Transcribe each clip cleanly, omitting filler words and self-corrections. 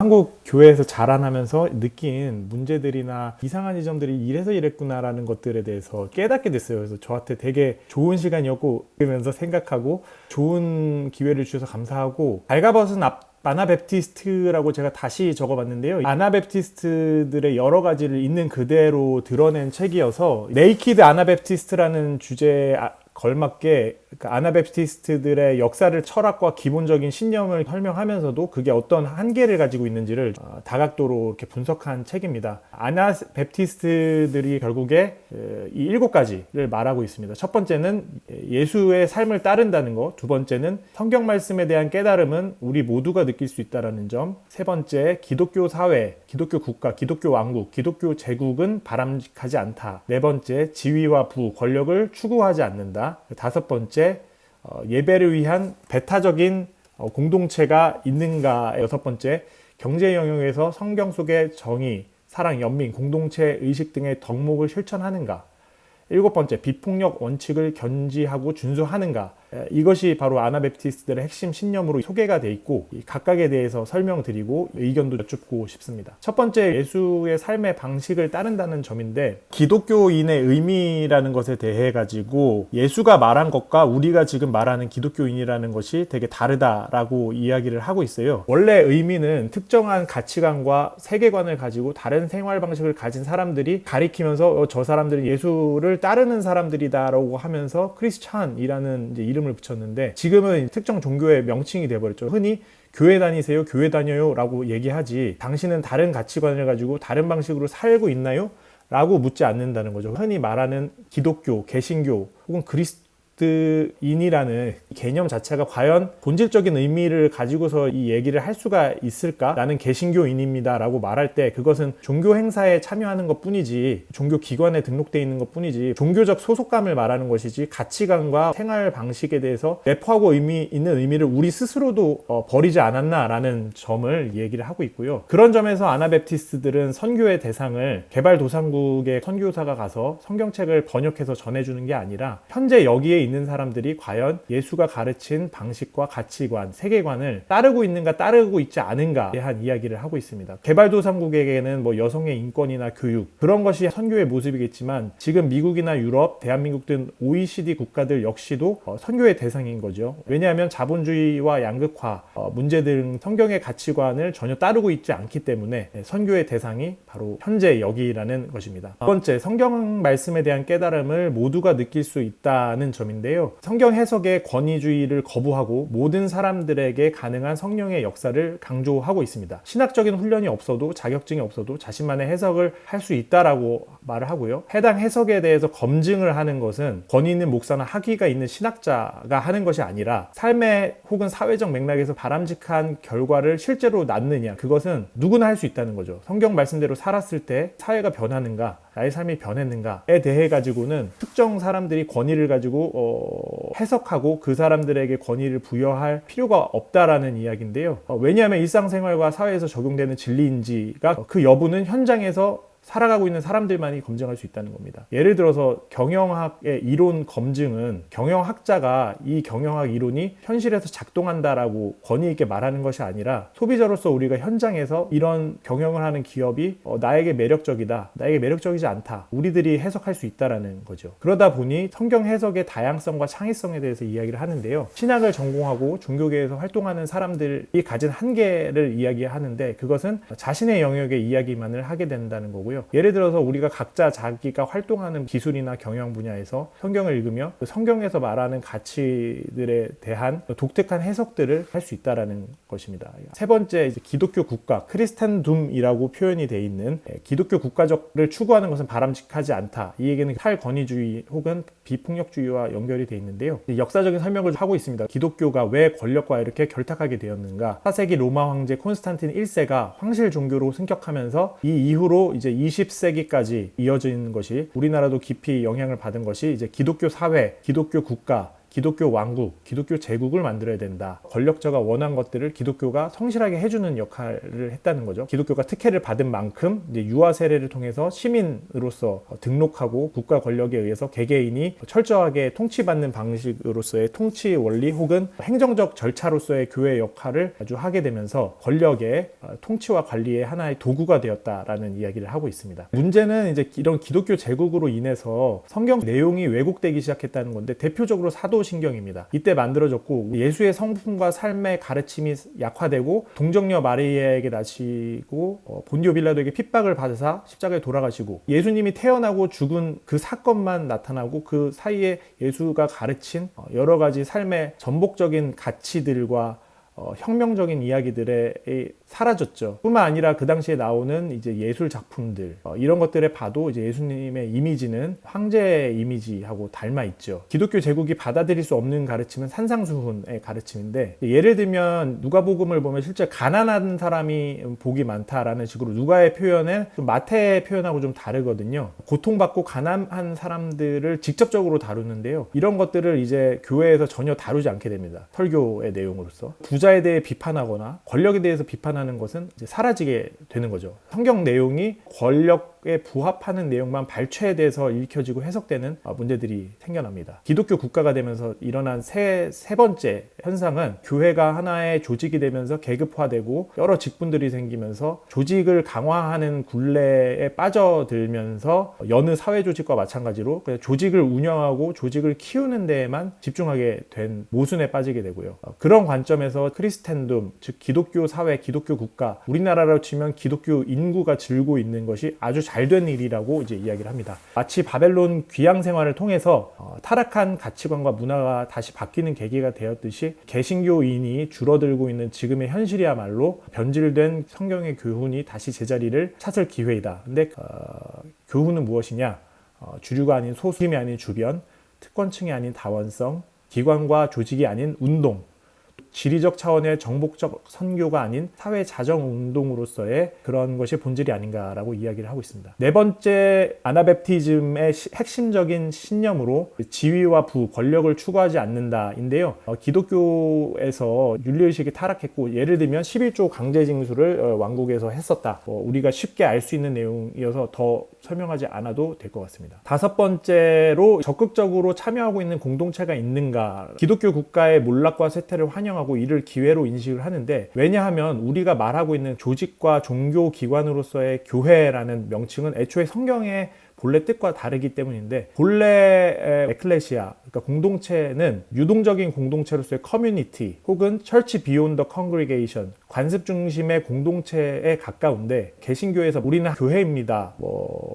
한국 교회에서 자라나면서 느낀 문제들이나 이상한 지점들이 이래서 이랬구나라는 것들에 대해서 깨닫게 됐어요. 그래서 저한테 되게 좋은 시간이었고, 그러면서 생각하고 좋은 기회를 주셔서 감사하고, 발가벗은 아나베프티스트라고 제가 다시 적어봤는데요. 아나베프티스트들의 여러 가지를 있는 그대로 드러낸 책이어서 네이키드 아나베프티스트라는 주제에 걸맞게 아나베프티스트들의 역사를, 철학과 기본적인 신념을 설명하면서도 그게 어떤 한계를 가지고 있는지를 다각도로 이렇게 분석한 책입니다. 아나베프티스트들이 결국에 이 7가지를 말하고 있습니다. 첫 번째는 예수의 삶을 따른다는 것, 두 번째는 성경 말씀에 대한 깨달음은 우리 모두가 느낄 수 있다는 점, 세 번째 기독교 사회, 기독교 국가, 기독교 왕국, 기독교 제국은 바람직하지 않다, 네 번째 지위와 부, 권력을 추구하지 않는다, 다섯 번째 예배를 위한 배타적인 공동체가 있는가, 여섯 번째 경제 영역에서 성경 속의 정의, 사랑, 연민, 공동체 의식 등의 덕목을 실천하는가, 일곱 번째 비폭력 원칙을 견지하고 준수하는가. 이것이 바로 아나베프티스트들의 핵심 신념으로 소개가 돼 있고, 각각에 대해서 설명드리고 의견도 여쭙고 싶습니다. 첫 번째, 예수의 삶의 방식을 따른다는 점인데, 기독교인의 의미라는 것에 대해 가지고 예수가 말한 것과 우리가 지금 말하는 기독교인이라는 것이 되게 다르다라고 이야기를 하고 있어요. 원래 의미는 특정한 가치관과 세계관을 가지고 다른 생활 방식을 가진 사람들이 가리키면서 저 사람들은 예수를 따르는 사람들이다라고 하면서 크리스찬이라는 이제 이름을 붙였는데, 지금은 특정 종교의 명칭이 돼버렸죠. 흔히 교회 다니세요, 교회 다녀요 라고 얘기하지, 당신은 다른 가치관을 가지고 다른 방식으로 살고 있나요? 라고 묻지 않는다는 거죠. 흔히 말하는 기독교, 개신교 혹은 그리스도인이라는 개념 자체가 과연 본질적인 의미를 가지고서 이 얘기를 할 수가 있을까? 나는 개신교인입니다 라고 말할 때 그것은 종교 행사에 참여하는 것 뿐이지, 종교 기관에 등록되어 있는 것 뿐이지, 종교적 소속감을 말하는 것이지 가치관과 생활 방식에 대해서 내포하고 있는 의미를 우리 스스로도 버리지 않았나 라는 점을 얘기를 하고 있고요. 그런 점에서 아나베프티스트들은 선교의 대상을 개발도상국의 선교사가 가서 성경책을 번역해서 전해주는 게 아니라 현재 여기에 있는 사람들이 과연 예수가 가르친 방식과 가치관, 세계관을 따르고 있는가 따르고 있지 않은가에 대한 이야기를 하고 있습니다. 개발도상국에게는 뭐 여성의 인권이나 교육, 그런 것이 선교의 모습이겠지만, 지금 미국이나 유럽, 대한민국 등 OECD 국가들 역시도 선교의 대상인 거죠. 왜냐하면 자본주의와 양극화 문제 등 성경의 가치관을 전혀 따르고 있지 않기 때문에 선교의 대상이 바로 현재 여기라는 것입니다. 두 번째, 성경 말씀에 대한 깨달음을 모두가 느낄 수 있다는 점인데요. 성경 해석의 권위주의를 거부하고 모든 사람들에게 가능한 성령의 역사를 강조하고 있습니다. 신학적인 훈련이 없어도, 자격증이 없어도 자신만의 해석을 할 수 있다라고 말을 하고요. 해당 해석에 대해서 검증을 하는 것은 권위 있는 목사나 학위가 있는 신학자가 하는 것이 아니라, 삶의 혹은 사회적 맥락에서 바람직한 결과를 실제로 낳느냐, 그것은 누구나 할 수 있다는 거죠. 성경 말씀대로 살았을 때 사회가 변하는가, 나의 삶이 변했는가에 대해 가지고는 특정 사람들이 권위를 가지고 해석하고 그 사람들에게 권위를 부여할 필요가 없다라는 이야기인데요. 왜냐하면 일상생활과 사회에서 적용되는 진리인지가, 그 여부는 현장에서 살아가고 있는 사람들만이 검증할 수 있다는 겁니다. 예를 들어서 경영학의 이론 검증은 경영학자가 이 경영학 이론이 현실에서 작동한다라고 권위 있게 말하는 것이 아니라, 소비자로서 우리가 현장에서 이런 경영을 하는 기업이 나에게 매력적이다, 나에게 매력적이지 않다, 우리들이 해석할 수 있다라는 거죠. 그러다 보니 성경 해석의 다양성과 창의성에 대해서 이야기를 하는데요. 신학을 전공하고 종교계에서 활동하는 사람들이 가진 한계를 이야기하는데, 그것은 자신의 영역의 이야기만을 하게 된다는 거고요. 예를 들어서 우리가 각자 자기가 활동하는 기술이나 경영 분야에서 성경을 읽으며 그 성경에서 말하는 가치들에 대한 독특한 해석들을 할 수 있다는 것입니다. 세 번째, 이제 기독교 국가, 크리스탄둠이라고 표현이 되어 있는 기독교 국가적을 추구하는 것은 바람직하지 않다. 이 얘기는 탈권위주의 혹은 비폭력주의와 연결이 되어 있는데요. 역사적인 설명을 하고 있습니다. 기독교가 왜 권력과 이렇게 결탁하게 되었는가? 4세기 로마 황제 콘스탄틴 1세가 황실 종교로 승격하면서 이 이후로 이제 20세기까지 이어지는 것이, 우리나라도 깊이 영향을 받은 것이 이제 기독교 사회, 기독교 국가, 기독교 왕국, 기독교 제국을 만들어야 된다. 권력자가 원한 것들을 기독교가 성실하게 해주는 역할을 했다는 거죠. 기독교가 특혜를 받은 만큼 이제 유아 세례를 통해서 시민으로서 등록하고 국가 권력에 의해서 개개인이 철저하게 통치받는 방식으로서의 통치 원리 혹은 행정적 절차로서의 교회 역할을 아주 하게 되면서 권력의 통치와 관리의 하나의 도구가 되었다라는 이야기를 하고 있습니다. 문제는 이제 이런 기독교 제국으로 인해서 성경 내용이 왜곡되기 시작했다는 건데, 대표적으로 사도신경입니다. 이때 만들어졌고 예수의 성품과 삶의 가르침이 약화되고 동정녀 마리아에게 낳으시고 본디오 빌라도에게 핍박을 받으사 십자가에 돌아가시고 예수님이 태어나고 죽은 그 사건만 나타나고 그 사이에 예수가 가르친 여러 가지 삶의 전복적인 가치들과 혁명적인 이야기들에 사라졌죠. 뿐만 아니라 그 당시에 나오는 이제 예술 작품들 이런 것들에 봐도 이제 예수님의 이미지는 황제의 이미지하고 닮아 있죠. 기독교 제국이 받아들일 수 없는 가르침은 산상수훈의 가르침인데, 예를 들면 누가복음을 보면 실제 가난한 사람이 복이 많다라는 식으로 누가의 표현은 좀 마태의 표현하고 좀 다르거든요. 고통받고 가난한 사람들을 직접적으로 다루는데요. 이런 것들을 이제 교회에서 전혀 다루지 않게 됩니다. 설교의 내용으로서. 부자에 대해 비판하거나 권력에 대해서 비판하는 것은 이제 사라지게 되는 거죠. 성경 내용이 권력에 부합하는 내용만 발췌돼서 읽혀지고 해석되는 문제들이 생겨납니다. 기독교 국가가 되면서 일어난 세 번째 현상은 교회가 하나의 조직이 되면서 계급화되고 여러 직분들이 생기면서 조직을 강화하는 굴레에 빠져들면서 여느 사회 조직과 마찬가지로 조직을 운영하고 조직을 키우는 데에만 집중하게 된 모순에 빠지게 되고요. 그런 관점에서 크리스텐둠, 즉 기독교 사회, 기독교 국가, 우리나라로 치면 기독교 인구가 즐고 있는 것이 아주 잘된 일이라고 이제 이야기를 합니다. 마치 바벨론 귀양 생활을 통해서 타락한 가치관과 문화가 다시 바뀌는 계기가 되었듯이 개신교인이 줄어들고 있는 지금의 현실이야말로 변질된 성경의 교훈이 다시 제자리를 찾을 기회이다. 근데 교훈은 무엇이냐? 주류가 아닌 소수임이 아닌 주변, 특권층이 아닌 다원성, 기관과 조직이 아닌 운동, 지리적 차원의 정복적 선교가 아닌 사회 자정 운동으로서의 그런 것이 본질이 아닌가라고 이야기를 하고 있습니다. 네 번째, 아나베프티즘의 핵심적인 신념으로 지위와 부, 권력을 추구하지 않는다인데요. 기독교에서 윤리의식이 타락했고, 예를 들면 11조 강제징수를 왕국에서 했었다. 우리가 쉽게 알 수 있는 내용이어서 더 설명하지 않아도 될 것 같습니다. 다섯 번째로, 적극적으로 참여하고 있는 공동체가 있는가. 기독교 국가의 몰락과 쇠퇴를 환영하고 이를 기회로 인식을 하는데, 왜냐하면 우리가 말하고 있는 조직과 종교 기관으로서의 교회라는 명칭은 애초에 성경의 본래 뜻과 다르기 때문인데, 본래 에클레시아, 그러니까 공동체는 유동적인 공동체로서의 커뮤니티 혹은 처치 비욘드 더 컨그리게이션, 관습 중심의 공동체에 가까운데, 개신교에서 우리는 교회입니다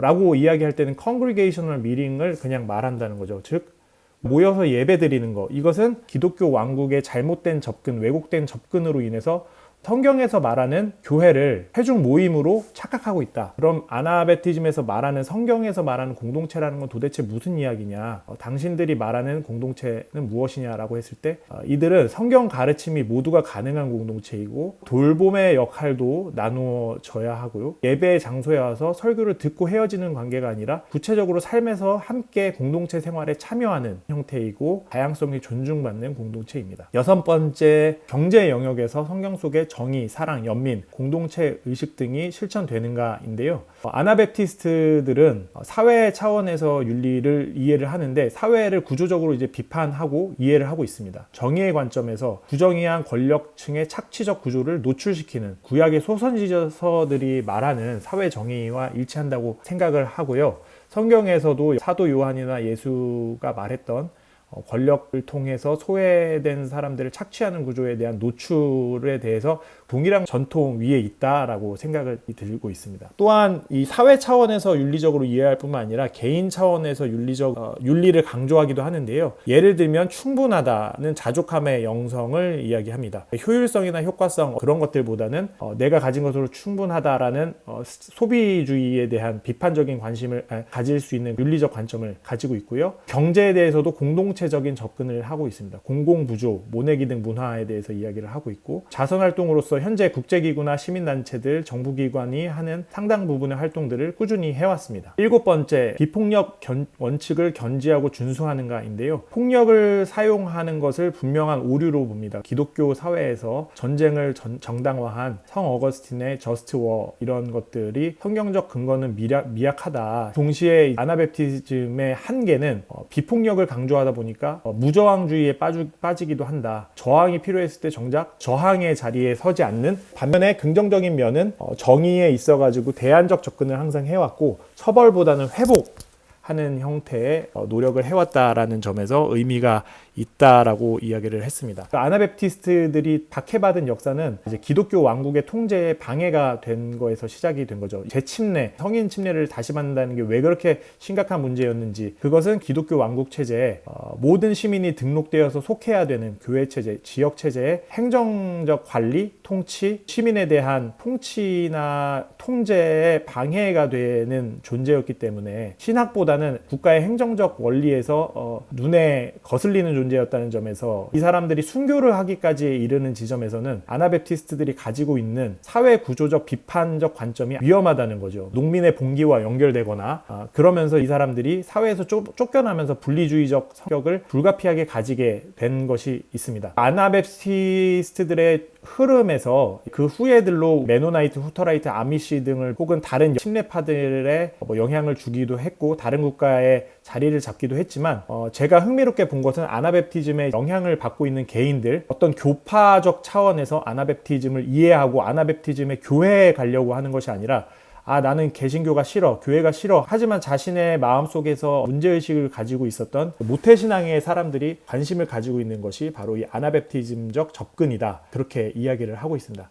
라고 이야기할 때는 컨그리게이셔널 미팅을 그냥 말한다는 거죠. 즉 모여서 예배드리는 거, 이것은 기독교 왕국의 잘못된 접근, 왜곡된 접근으로 인해서 성경에서 말하는 교회를 회중 모임으로 착각하고 있다. 그럼 아나베티즘에서 말하는, 성경에서 말하는 공동체라는 건 도대체 무슨 이야기냐? 당신들이 말하는 공동체는 무엇이냐라고 했을 때 이들은 성경 가르침이 모두가 가능한 공동체이고 돌봄의 역할도 나누어져야 하고요. 예배의 장소에 와서 설교를 듣고 헤어지는 관계가 아니라 구체적으로 삶에서 함께 공동체 생활에 참여하는 형태이고 다양성이 존중받는 공동체입니다. 여섯 번째, 경제 영역에서 성경 속에 정의, 사랑, 연민, 공동체 의식 등이 실천되는가인데요. 아나베프티스트들은 사회 차원에서 윤리를 이해를 하는데 사회를 구조적으로 이제 비판하고 이해를 하고 있습니다. 정의의 관점에서 부정의한 권력층의 착취적 구조를 노출시키는 구약의 소선지서들이 말하는 사회 정의와 일치한다고 생각을 하고요. 성경에서도 사도 요한이나 예수가 말했던 권력을 통해서 소외된 사람들을 착취하는 구조에 대한 노출에 대해서 동일한 전통 위에 있다라고 생각을 들고 있습니다. 또한 이 사회 차원에서 윤리적으로 이해할 뿐만 아니라 개인 차원에서 윤리를 강조하기도 하는데요. 예를 들면 충분하다는 자족함의 영성을 이야기합니다. 효율성이나 효과성 그런 것들보다는 내가 가진 것으로 충분하다라는 소비주의에 대한 비판적인 관심을 가질 수 있는 윤리적 관점을 가지고 있고요. 경제에 대해서도 공동체 공동체적인 접근을 하고 있습니다. 공공부조, 모내기등 문화에 대해서 이야기를 하고 있고, 자선활동으로서 현재 국제기구나 시민단체들, 정부기관이 하는 상당 부분의 활동들을 꾸준히 해왔습니다. 7번째, 비폭력 원칙을 견지하고 준수하는가인데요. 폭력을 사용하는 것을 분명한 오류로 봅니다. 기독교 사회에서 전쟁을 정당화한 성 어거스틴의 저스트 워, 이런 것들이 성경적 근거는 미약하다. 동시에 아나베프티즘의 한계는 비폭력을 강조하다 보니까 무저항주의에 빠지기도 한다. 저항이 필요했을 때 정작 저항의 자리에 서지 않는, 반면에 긍정적인 면은 정의에 있어가지고 대안적 접근을 항상 해왔고, 처벌보다는 회복하는 형태의 노력을 해왔다라는 점에서 의미가 있다라고 이야기를 했습니다. 아나베프티스트들이 박해받은 역사는 이제 기독교 왕국의 통제에 방해가 된 거에서 시작이 된 거죠. 재침례, 성인 침례를 다시 받는다는 게 왜 그렇게 심각한 문제였는지, 그것은 기독교 왕국 체제에 모든 시민이 등록되어서 속해야 되는 교회 체제, 지역 체제의 행정적 관리, 통치, 시민에 대한 통치나 통제에 방해가 되는 존재였기 때문에 신학보다는 국가의 행정적 원리에서 눈에 거슬리는 존재였다는 점에서, 이 사람들이 순교를 하기까지 이르는 지점에서는 아나베프티스트들이 가지고 있는 사회 구조적 비판적 관점이 위험하다는 거죠. 농민의 봉기와 연결되거나 그러면서 이 사람들이 사회에서 쫓겨나면서 분리주의적 성격을 불가피하게 가지게 된 것이 있습니다. 아나베프티스트들의 흐름에서 그 후예들로 메노나이트, 후터라이트, 아미시 등을 혹은 다른 침례파들의 영향을 주기도 했고, 다른 국가에 자리를 잡기도 했지만, 제가 흥미롭게 본 것은 아나베프티즘의 영향을 받고 있는 개인들, 어떤 교파적 차원에서 아나베프티즘을 이해하고 아나베프티즘의 교회에 가려고 하는 것이 아니라, 나는 개신교가 싫어, 교회가 싫어, 하지만 자신의 마음속에서 문제의식을 가지고 있었던 모태신앙의 사람들이 관심을 가지고 있는 것이 바로 이 아나베프티즘적 접근이다, 그렇게 이야기를 하고 있습니다.